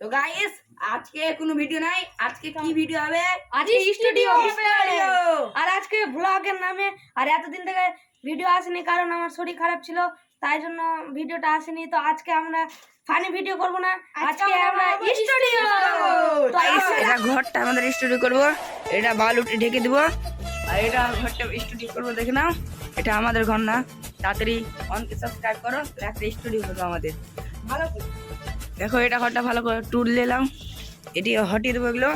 তো গাইস আজকে কোনো ভিডিও নাই, আজকে কি ভিডিও হবে? আজকে স্টুডিও আর আজকে ব্লগের নামে। আর এতদিন থেকে ভিডিও আসেনি কারণ আমার শরীর খারাপ ছিল, তাই জন্য ভিডিওটা আসেনি। তো আজকে আমরা ফানি ভিডিও করব না, আজকে আমরা স্টুডিও। তো এটা ঘরটা আমাদের স্টুডিও করব, এটা বালুটি ঢেকে দিব আর এটা ঘরটা স্টুডিও করব। দেখে নাও, এটা আমাদের ঘর না। তাড়াতাড়ি অনকে সাবস্ক্রাইব করো, একটা স্টুডিও করবো আমাদের। ভালো দেখো, এটা ঘরটা ভালো করে টুল নিলাম, এটি হটিয়ে দেবো। এগুলো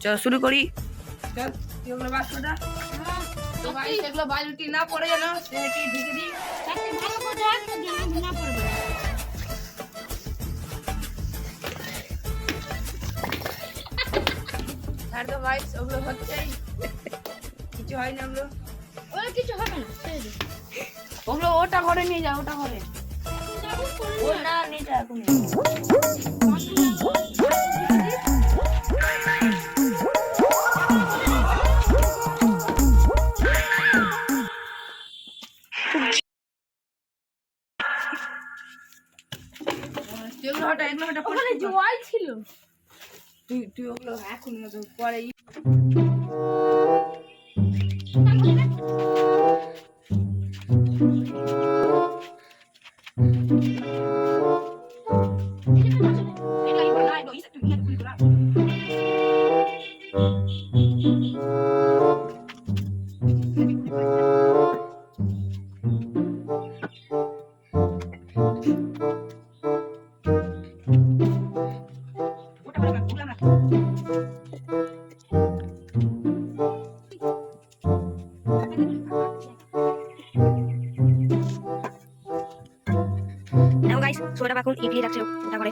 চল শুরু করি। চল এগুলো বাক্সটা, তো ভাই এগুলো বালুটি না পড়ে যেন সেটি ঢেকে দিই। ভালো করে রাখ যেন না পড়বে। আর তো ভাই ওগুলো হচ্ছেই, কিছু হয় না। ওরা কিছু হবে না, ওগুলো ওটা করে নিয়ে যাও, ওটা করে ও না নিটা এখন। ওখানে জল ছিল, তুই ওগুলো এখন পরে সোয়েটার এখন ইডলি রাখছে, ওটা করে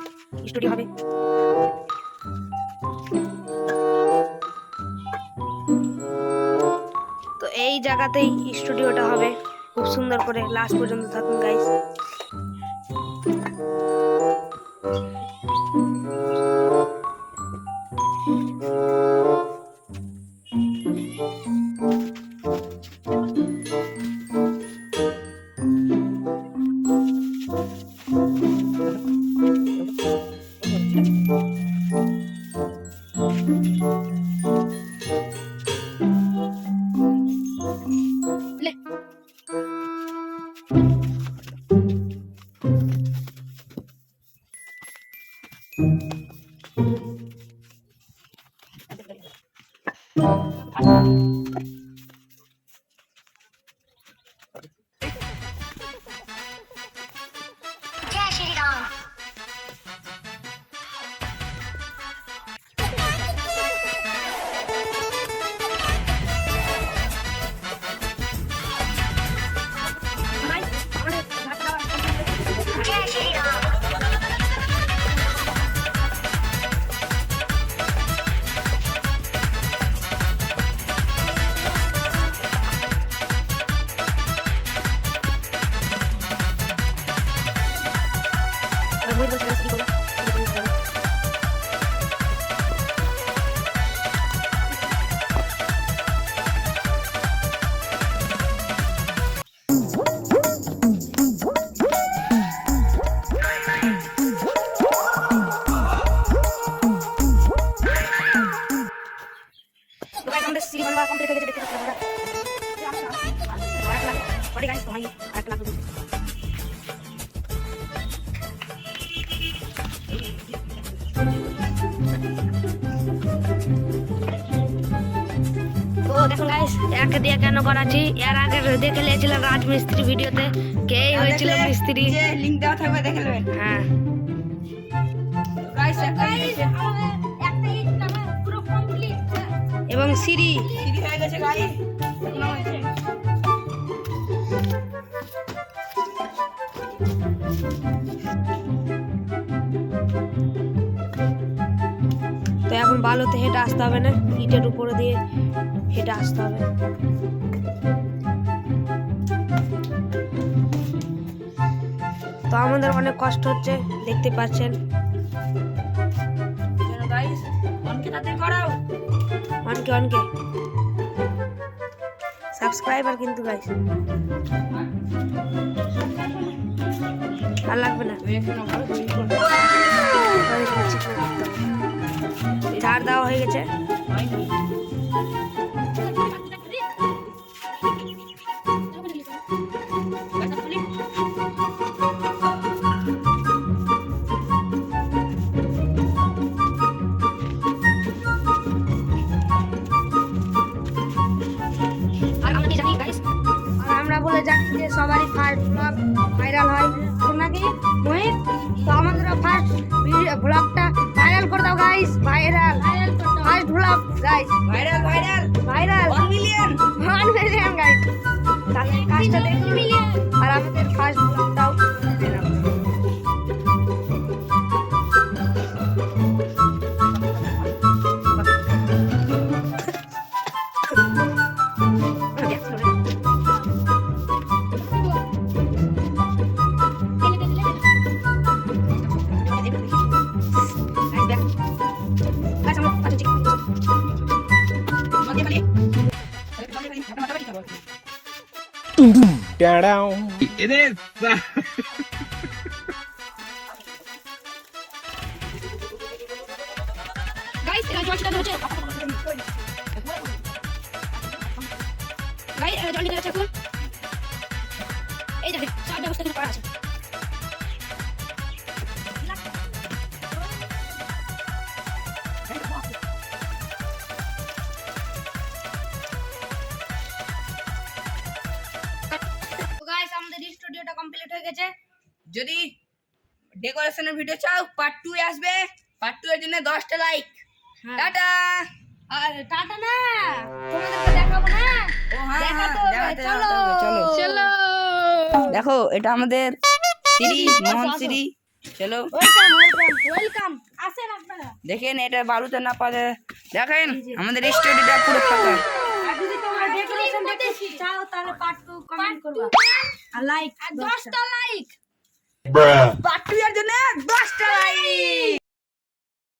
স্টুডিও হবে। তো এই জায়গাতেই স্টুডিওটা হবে, খুব সুন্দর করে। লাস্ট পর্যন্ত থাকুন গাইস। দেখুন গাইস, একে দিয়ে কেন করাচ্ছি, এর আগে দেখে নিয়েছিলাম রাজমিস্ত্রি ভিডিওতে কে হয়েছিল মিস্ত্রি, লিংক দেওয়া থাকবে, দেখে নেবেন। হ্যাঁ এবং সিঁড়ি হয়ে গেছে গাইস। তো এখন বালুতে হেঁটে আসতে হবে না, ইটের উপরে দিয়ে হেঁটে আসতে হবে। তো আমাদের অনেক কষ্ট হচ্ছে, দেখতে পাচ্ছেন। অনকে সাবস্ক্রাইবার কিন্তু গাইস। আর লাগবে না তুমি এখানে ভালো তুমি করবে ঝাড় দেওয়া হয়ে গেছে আর আমরা বলে জানি যে সবারই ফার্স্ট ব্লগ ভাইরাল হয় তো নাকি মোহিত তো আমাদেরও ফার্স্ট ব্লগটা ভাইরাল করে দাও guys viral first blog guys viral viral viral 1 million 1 million guys তাহলে কাজটা দেখুন আর আমাদের ফার্স্ট ব্লগটাও Down. It is. গাইস এটা জলটা ধরেছে গাইস এটা জলটা ধরেছে এখন এই দেখেন সব ব্যবস্থা করে করা আছে তো গাইস আমাদের স্টুডিওটা কমপ্লিট হয়ে গেছে যদি ডেকোরেশনের ভিডিও চাও পার্ট 2 এ আসবে পার্ট 2 এর জন্য 10টা লাইক টাটা আর টাটা না তোমাদেরকে দেখাবো না ও হ্যাঁ দেখাতে হবে, দেখাতে চলো হবে, চলো চলো দেখো এটা আমাদের সিরি মোহন সিরি চলো ওয়েলকাম ওয়েলকাম আসেন আপনারা দেখেন এটা বালুতে না পারে দেখেন আমাদের স্টুডিওটা পুরো ফাঁকা আর যদি তোমরা ডেকোরেশন দেখতে চাও তাহলে পার্ট 2 কমেন্ট করবা আর লাইক 10টা লাইক Bruh. পার্ট 2 এর জন্য 10টা লাইক